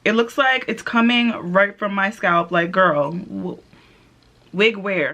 It looks like it's coming right from my scalp. Like, girl, wig wear.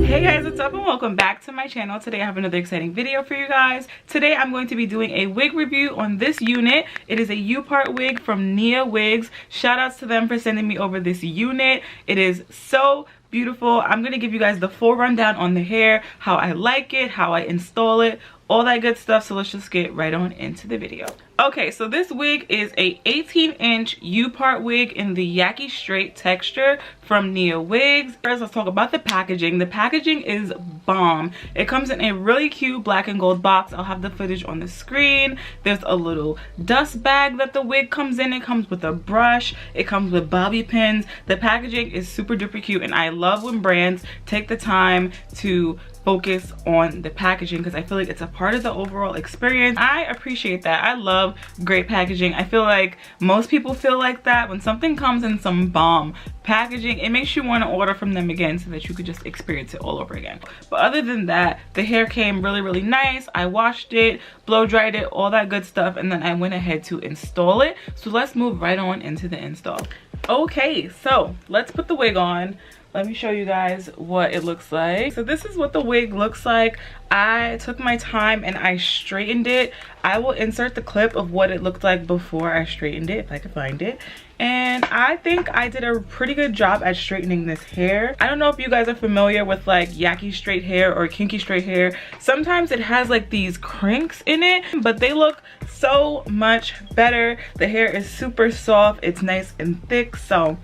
Hey guys, what's up and welcome back to my channel. Today I have another exciting video for you guys. Today I'm going to be doing a wig review on this unit. It is a UPART wig from NiaWigs. Shout outs to them for sending me over this unit. It is so beautiful. I'm going to give you guys the full rundown on the hair, how I like it, how I install it, all that good stuff. So let's just get right on into the video. Okay, so this wig is a 18-inch UPART wig in the Yaki straight texture from NiaWigs. First, let's talk about the packaging. The packaging is bomb. It comes in a really cute black and gold box. I'll have the footage on the screen. There's a little dust bag that the wig comes in. It comes with a brush. It comes with bobby pins. The packaging is super duper cute, and I love when brands take the time to focus on the packaging because I feel like it's a part of the overall experience. I appreciate that. I love great packaging. I feel like most people feel like that when something comes in some bomb packaging, it makes you want to order from them again so that you could just experience it all over again. But other than that, the hair came really nice. I washed it, blow dried it, all that good stuff, and then I went ahead to install it. So let's move right on into the install. Okay, so let's put the wig on. Let me show you guys what it looks like. So this is what the wig looks like. I took my time and I straightened it. I will insert the clip of what it looked like before I straightened it, if I could find it. And I think I did a pretty good job at straightening this hair. I don't know if you guys are familiar with like Yaki straight hair or kinky straight hair. Sometimes it has like these crinks in it, but they look so much better. The hair is super soft. It's nice and thick. So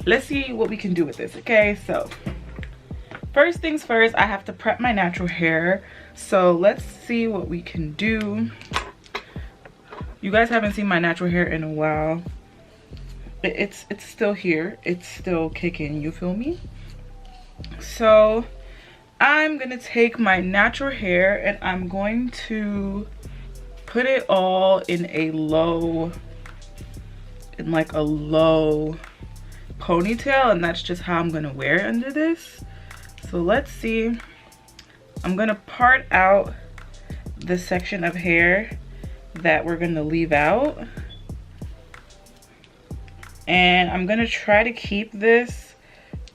let's see what we can do with this. Okay, so first things first, I have to prep my natural hair. So let's see what we can do. You guys haven't seen my natural hair in a while. It's still here. It's still kicking, you feel me? So I'm gonna take my natural hair and I'm going to put it all in a low, ponytail, and that's just how I'm gonna wear it under this. So let's see. I'm gonna part out the section of hair that we're gonna leave out, and I'm gonna try to keep this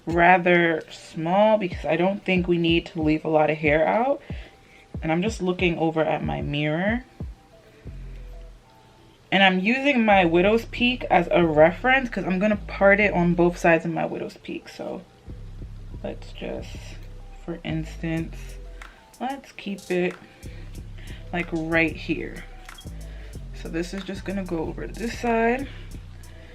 rather small because I don't think we need to leave a lot of hair out. And I'm just looking over at my mirror, and I'm using my widow's peak as a reference because I'm gonna part it on both sides of my widow's peak. So let's just, for instance, let's keep it like right here. So this is just gonna go over to this side.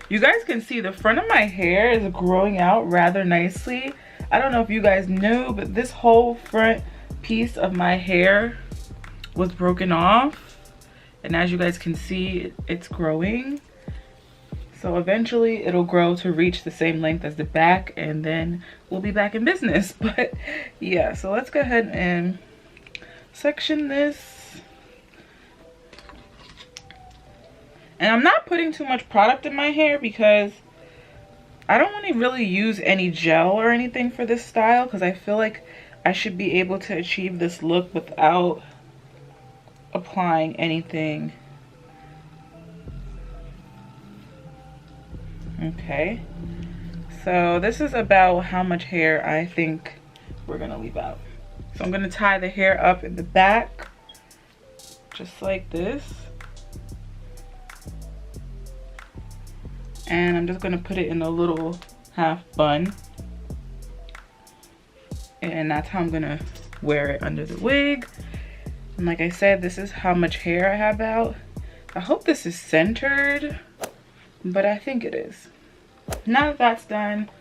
You guys can see the front of my hair is growing out rather nicely. I don't know if you guys knew, but this whole front piece of my hair was broken off. And as you guys can see, it's growing. So eventually it'll grow to reach the same length as the back, and then we'll be back in business. But yeah, so let's go ahead and section this. And I'm not putting too much product in my hair because I don't want to really use any gel or anything for this style, because I feel like I should be able to achieve this look without applying anything. Okay, so this is about how much hair I think we're gonna leave out. So I'm gonna tie the hair up in the back just like this, and I'm just gonna put it in a little half bun, and that's how I'm gonna wear it under the wig. And like I said, this is how much hair I have out. I hope this is centered, but I think it is. Now that that's done,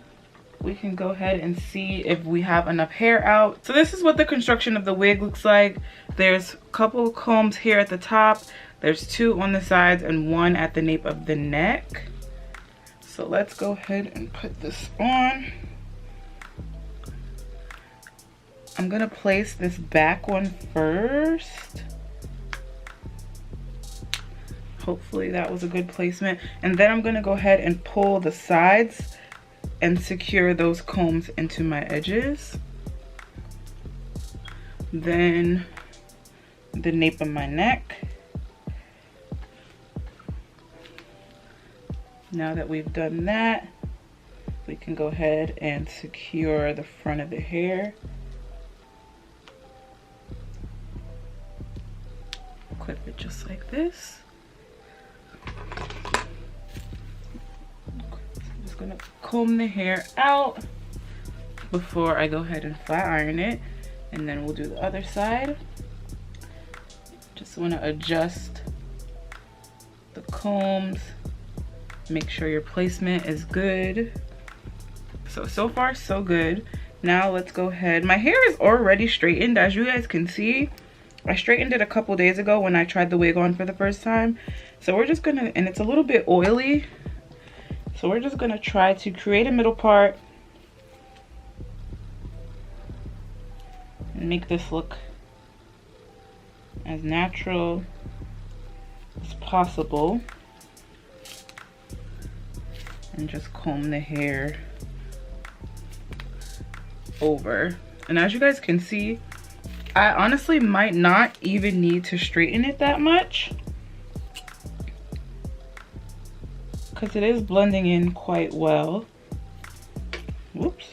we can go ahead and see if we have enough hair out. So this is what the construction of the wig looks like. There's a couple combs here at the top. There's 2 on the sides and 1 at the nape of the neck. So let's go ahead and put this on. I'm gonna place this back one first. Hopefully that was a good placement. And then I'm gonna go ahead and pull the sides and secure those combs into my edges. Then the nape of my neck. Now that we've done that, we can go ahead and secure the front of the hair. Clip it just like this. I'm just gonna comb the hair out before I go ahead and flat iron it, and then we'll do the other side. Just want to adjust the combs, make sure your placement is good. So far so good. Now let's go ahead. My hair is already straightened, as you guys can see. I straightened it a couple days ago when I tried the wig on for the first time. So we're just gonna, and it's a little bit oily, so we're just gonna try to create a middle part and make this look as natural as possible, and just comb the hair over. And as you guys can see, I honestly might not even need to straighten it that much because it is blending in quite well. Whoops.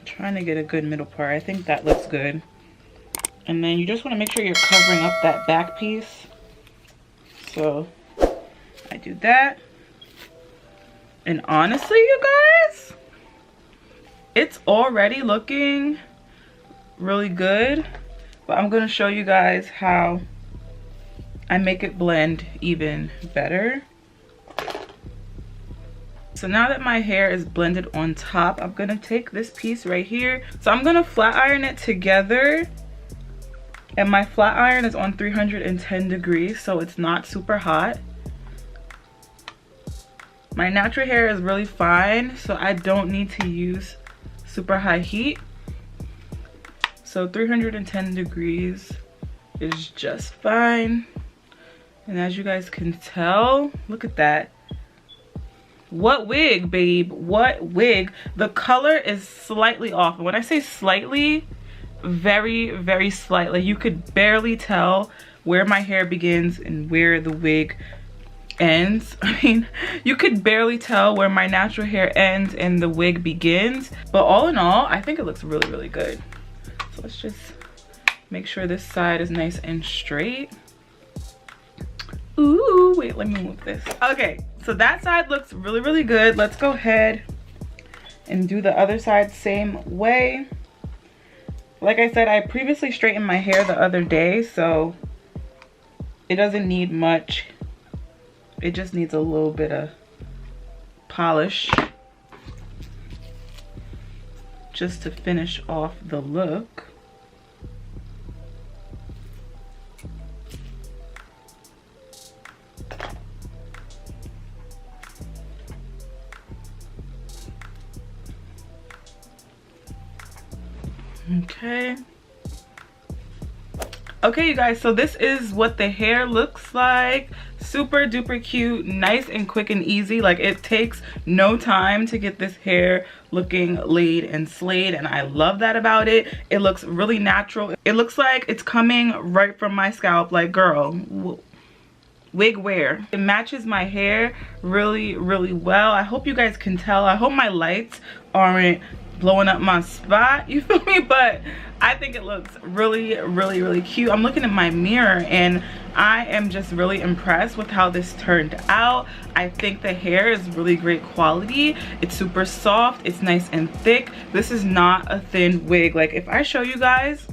Trying to get a good middle part. I think that looks good. And then you just want to make sure you're covering up that back piece. So I do that. And honestly, you guys, it's already looking really good. But I'm going to show you guys how I make it blend even better. So now that my hair is blended on top, I'm going to take this piece right here. So I'm going to flat iron it together. And my flat iron is on 310 degrees, so it's not super hot. My natural hair is really fine, so I don't need to use super high heat. So 310 degrees is just fine. And as you guys can tell, look at that. What wig, babe? What wig? The color is slightly off. And when I say slightly, very, very slightly. You could barely tell where my hair begins and where the wig ends. I mean, you could barely tell where my natural hair ends and the wig begins. But all in all, I think it looks really, really good. So let's just make sure this side is nice and straight. Ooh, wait, let me move this. Okay, so that side looks really, really good. Let's go ahead and do the other side same way. Like I said, I previously straightened my hair the other day, so it doesn't need much. It just needs a little bit of polish just to finish off the look. Okay you guys, so this is what the hair looks like. Super duper cute, nice and quick and easy. Like, it takes no time to get this hair looking laid and slayed, and I love that about it. It looks really natural. It looks like it's coming right from my scalp. Like, girl, wig wear. It matches my hair really, really well. I hope you guys can tell. I hope my lights aren't blowing up my spot, you feel me? But I think it looks really, really, really cute. I'm looking in my mirror and I am just really impressed with how this turned out. I think the hair is really great quality. It's super soft, it's nice and thick. This is not a thin wig. Like, if I show you guys,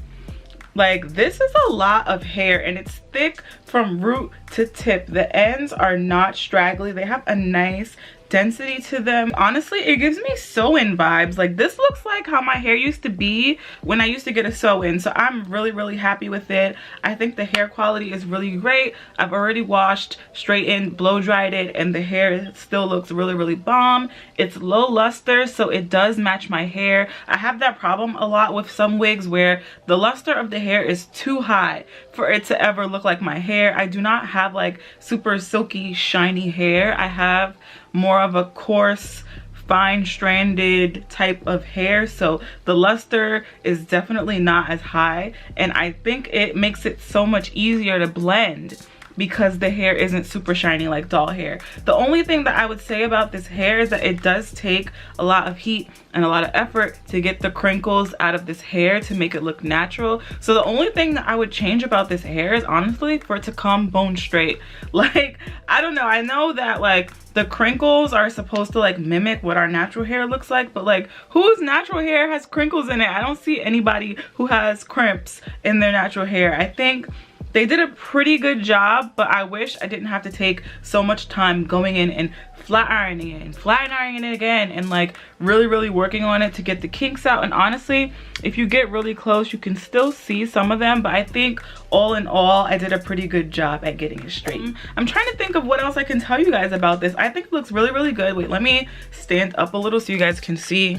like, this is a lot of hair and it's thick from root to tip. The ends are not straggly. They have a nice density to them. Honestly, it gives me sew-in vibes. Like, this looks like how my hair used to be when I used to get a sew-in. So I'm really, really happy with it. I think the hair quality is really great. I've already washed, straightened, blow dried it, and the hair still looks really, really bomb. It's low luster, so it does match my hair. I have that problem a lot with some wigs where the luster of the hair is too high for it to ever look like my hair. I do not have like super silky, shiny hair. I have more of a coarse, fine stranded type of hair, so the luster is definitely not as high, and I think it makes it so much easier to blend because the hair isn't super shiny like doll hair. The only thing that I would say about this hair is that it does take a lot of heat and a lot of effort to get the crinkles out of this hair to make it look natural. So the only thing that I would change about this hair is honestly for it to come bone straight. Like, I don't know, I know that like the crinkles are supposed to like mimic what our natural hair looks like, but like whose natural hair has crinkles in it? I don't see anybody who has crimps in their natural hair. I think they did a pretty good job, but I wish I didn't have to take so much time going in and flat ironing it and flat ironing it again and like really working on it to get the kinks out. And honestly, if you get really close, you can still see some of them, but I think all in all, I did a pretty good job at getting it straight. I'm trying to think of what else I can tell you guys about this. I think it looks really good. Wait, let me stand up a little so you guys can see.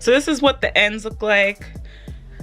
So this is what the ends look like.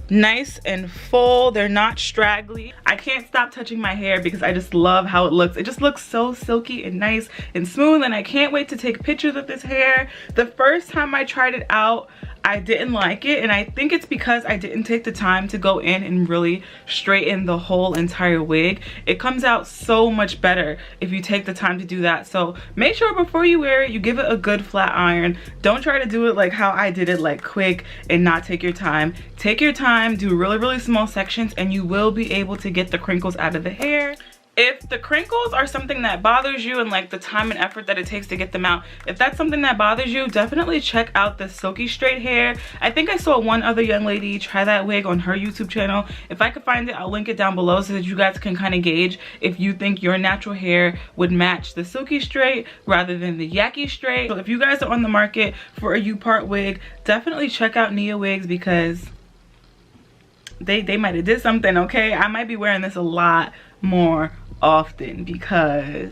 Nice and full, they're not straggly. I can't stop touching my hair because I just love how it looks. It just looks so silky and nice and smooth, and I can't wait to take pictures of this hair. The first time I tried it out, I didn't like it, and I think it's because I didn't take the time to go in and really straighten the whole entire wig. It comes out so much better if you take the time to do that. So make sure before you wear it, you give it a good flat iron. Don't try to do it like how I did it, like quick and not take your time. Take your time, do really small sections, and you will be able to get the crinkles out of the hair. If the crinkles are something that bothers you and like the time and effort that it takes to get them out, if that's something that bothers you, definitely check out the silky straight hair. I think I saw one other young lady try that wig on her YouTube channel. If I could find it, I'll link it down below so that you guys can kind of gauge if you think your natural hair would match the silky straight rather than the Yaki straight. So if you guys are on the market for a UPART wig, definitely check out NiaWigs because they might have did something, okay? I might be wearing this a lot more often because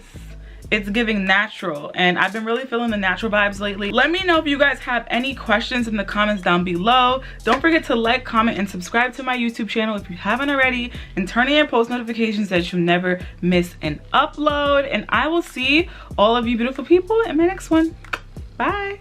it's giving natural, and I've been really feeling the natural vibes lately. Let me know if you guys have any questions in the comments down below. Don't forget to like, comment, and subscribe to my YouTube channel if you haven't already, and turn on your post notifications so that you never miss an upload. And I will see all of you beautiful people in my next one. Bye.